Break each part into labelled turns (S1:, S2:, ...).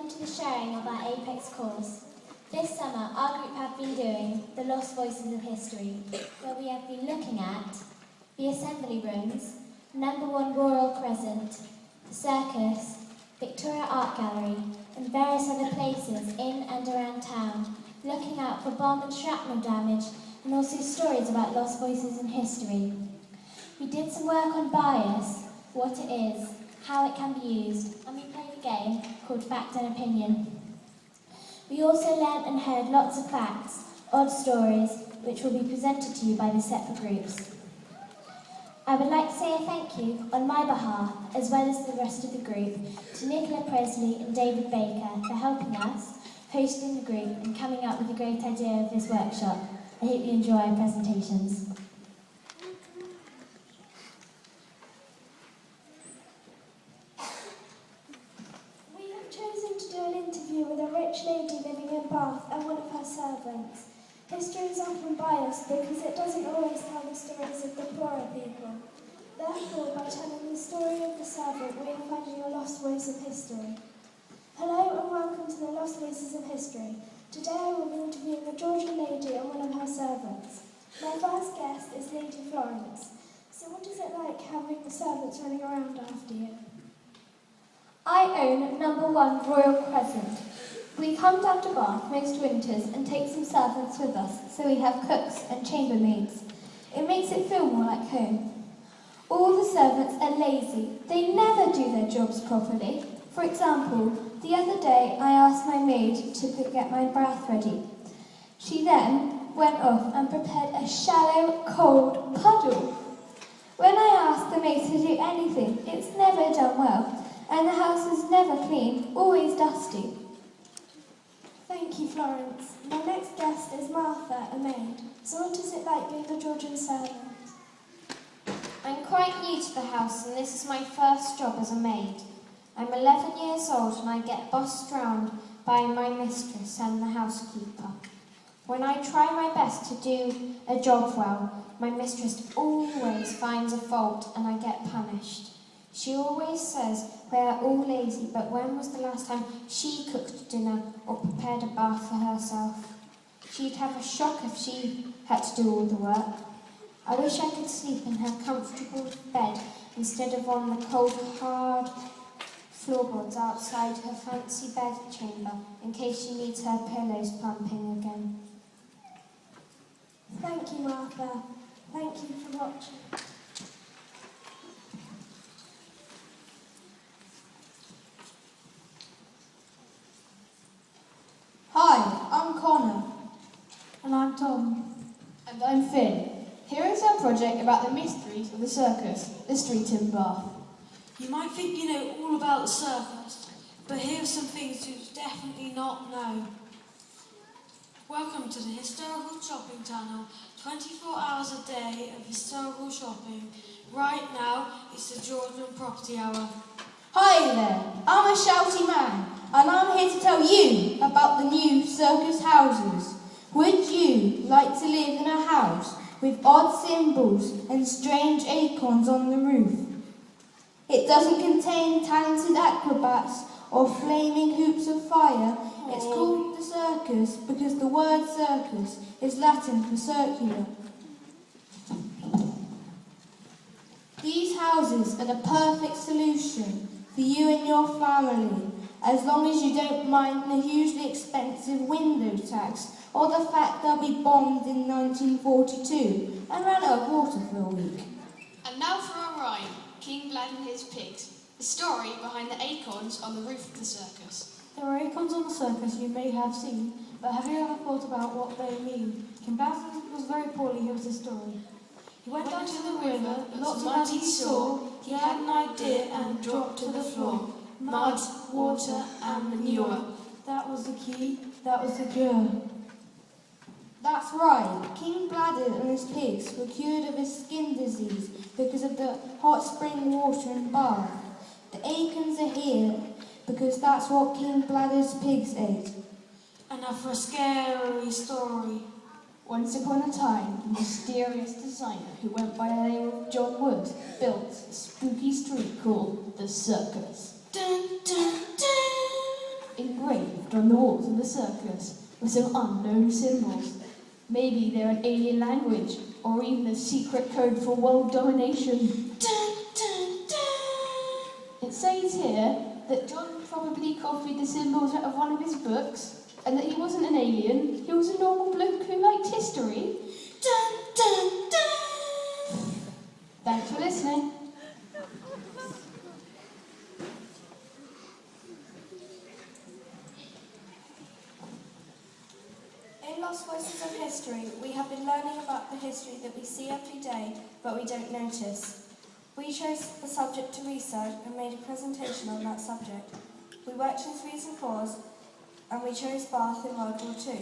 S1: welcome to the sharing of our Apex course. This summer, our group have been doing the Lost Voices of History, where we have been looking at the Assembly Rooms, Number 1 Royal Crescent, the Circus, Victoria Art Gallery, and various other places in and around town, looking out for bomb and shrapnel damage, and also stories about lost voices in history. We did some work on bias, what it is, how it can be used, and we played a game called Fact and Opinion. We also learnt and heard lots of facts, odd stories, which will be presented to you by the separate groups. I would like to say a thank you on my behalf, as well as the rest of the group, to Nicola Presley and David Baker for helping us, hosting the group and coming up with a great idea of this workshop. I hope you enjoy our presentations.
S2: With a rich lady living in Bath and one of her servants. History is often biased because it doesn't always tell the stories of the poorer people. Therefore, by telling the story of the servant, we are finding a lost voice of history. Hello and welcome to the Lost Voices of History. Today I will be interviewing a Georgian lady and one of her servants. My first guest is Lady Florence. So what is it like having the servants running around after you?
S3: I own Number 1 Royal Crescent. We come down to Bath most winters and take some servants with us, so we have cooks and chambermaids. It makes it feel more like home. All the servants are lazy. They never do their jobs properly. For example, the other day I asked my maid to get my bath ready. She then went off and prepared a shallow, cold puddle. When I ask the maid to do anything, it's never done well. And the house is never clean, always dusty.
S2: Thank you, Florence. My next guest is Martha, a maid. So what is it like being a Georgian servant?
S4: I'm quite new to the house and this is my first job as a maid. I'm 11 years old and I get bossed round by my mistress and the housekeeper. When I try my best to do a job well, my mistress always finds a fault and I get punished. She always says we are all lazy, but when was the last time she cooked dinner or prepared a bath for herself? She'd have a shock if she had to do all the work. I wish I could sleep in her comfortable bed instead of on the cold, hard floorboards outside her fancy bed chamber in case she needs her pillows pumping again.
S2: Thank you, Martha. Thank you for watching.
S5: Hi, I'm Connor.
S2: And I'm Tom.
S5: And I'm Finn. Here is our project about the mysteries of the circus, the street in Bath.
S6: You might think you know all about the circus, but here are some things you definitely not know. Welcome to the Historical Shopping Tunnel, 24 hours a day of historical shopping. Right now, it's the Georgian Property Hour.
S5: Hi there, I'm a shouty man, and I'm here to tell you about the new circus houses. Would you like to live in a house with odd symbols and strange acorns on the roof? It doesn't contain talented acrobats or flaming hoops of fire. It's called the circus because the word circus is Latin for circular. These houses are the perfect solution for you and your family, as long as you don't mind the hugely expensive window tax or the fact they'll be bombed in 1942 and ran out of water for a week.
S7: And now for a rhyme, King Blood and His Pigs, the story behind the acorns on the roof of the circus.
S8: There are acorns on the circus you may have seen, but have you ever thought about what they mean? King Blood was very poorly, here was his story. He went down to the river, lots of mud he saw, he had an idea and dropped to the floor. Mud, water and manure. That was the key, that was the cure.
S5: That's right, King Bladder and his pigs were cured of his skin disease because of the hot spring water in Bath. The acorns are here because that's what King Bladder's pigs ate.
S6: And now for a scary story.
S5: Once upon a time, a mysterious designer who went by the name of John Wood built a spooky street called the circus.
S6: Dun, dun, dun.
S8: Engraved on the walls of the circus were some unknown symbols. Maybe they're an alien language, or even a secret code for world domination.
S2: Dun, dun, dun.
S8: It says here that John probably copied the symbols out of one of his books, and that he wasn't an alien, he was a normal bloke who liked history.
S2: Dun, dun, dun.
S8: Thanks for listening.
S2: In Lost Voices of History, we have been learning about the history that we see every day, but we don't notice. We chose the subject to research and made a presentation on that subject. We worked in 3s and 4s, and we chose Bath in World War II.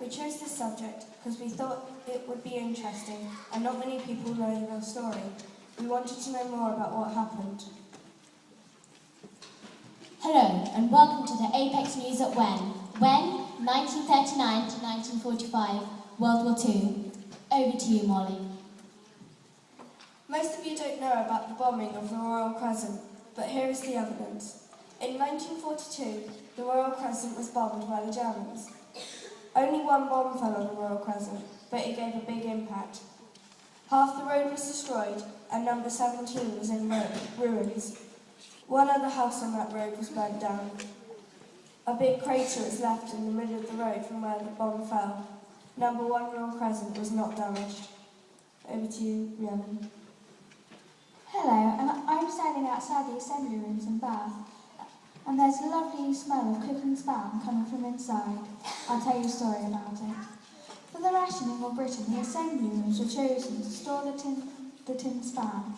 S2: We chose this subject because we thought it would be interesting, and not many people know the real story. We wanted to know more about what happened.
S1: Hello, and welcome to the Apex News at When, 1939 to 1945, World War II. Over to you, Molly.
S2: Most of you don't know about the bombing of the Royal Crescent, but here is the evidence. In 1942, the Royal Crescent was bombed by the Germans. Only one bomb fell on the Royal Crescent, but it gave a big impact. Half the road was destroyed, and number 17 was in ruins. One other house on that road was burnt down. A big crater is left in the middle of the road from where the bomb fell. Number 1 Royal Crescent was not damaged. Over to you, Rhiannon.
S3: Hello, and I'm standing outside the assembly rooms in Bath, and there's a lovely smell of cooking spam coming from inside. I'll tell you a story about it. For the rationing of Britain, the assembly rooms were chosen to store the tin spam.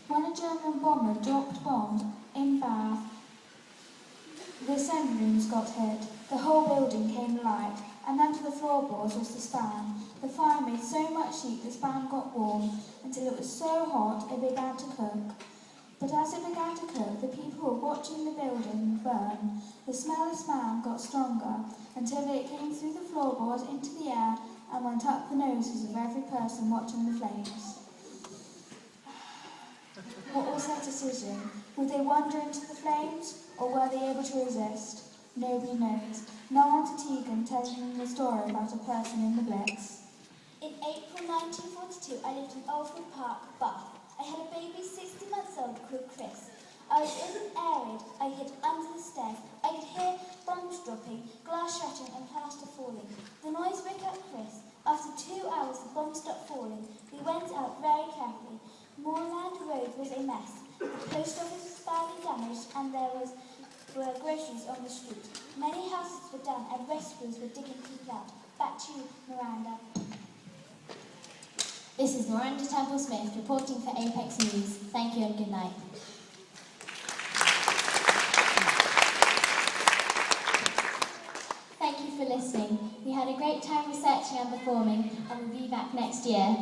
S3: When a German bomber dropped bombs in Bath, the assembly rooms got hit. The whole building came alive, and under the floorboards was the spam. The fire made so much heat the spam got warm until it was so hot it began to cook. But as it began to cook, the people were watching the building burn. The smell of spam got stronger until it came through the floorboards into the air and went up the noses of every person watching the flames. What was their decision? Would they wander into the flames, or were they able to resist? Nobody knows. Now on to Tegan telling them the story about a person in the Blitz.
S1: In April 1942, I lived in Alford Park, Bath. I had a baby 60 months old called Chris. I was in an area I hid under the stairs. I could hear bombs dropping, glass shattering and plaster falling. The noise woke up Chris. After 2 hours, the bombs stopped falling. We went out very carefully. Moorland Road was a mess. The post office was badly damaged and there were groceries on the street. Many houses were down and rescuers were digging people out. Back to you, Miranda. This is Miranda Temple-Smith reporting for Apex News. Thank you and good night. Thank you for listening. We had a great time researching and performing, and we'll be back next year.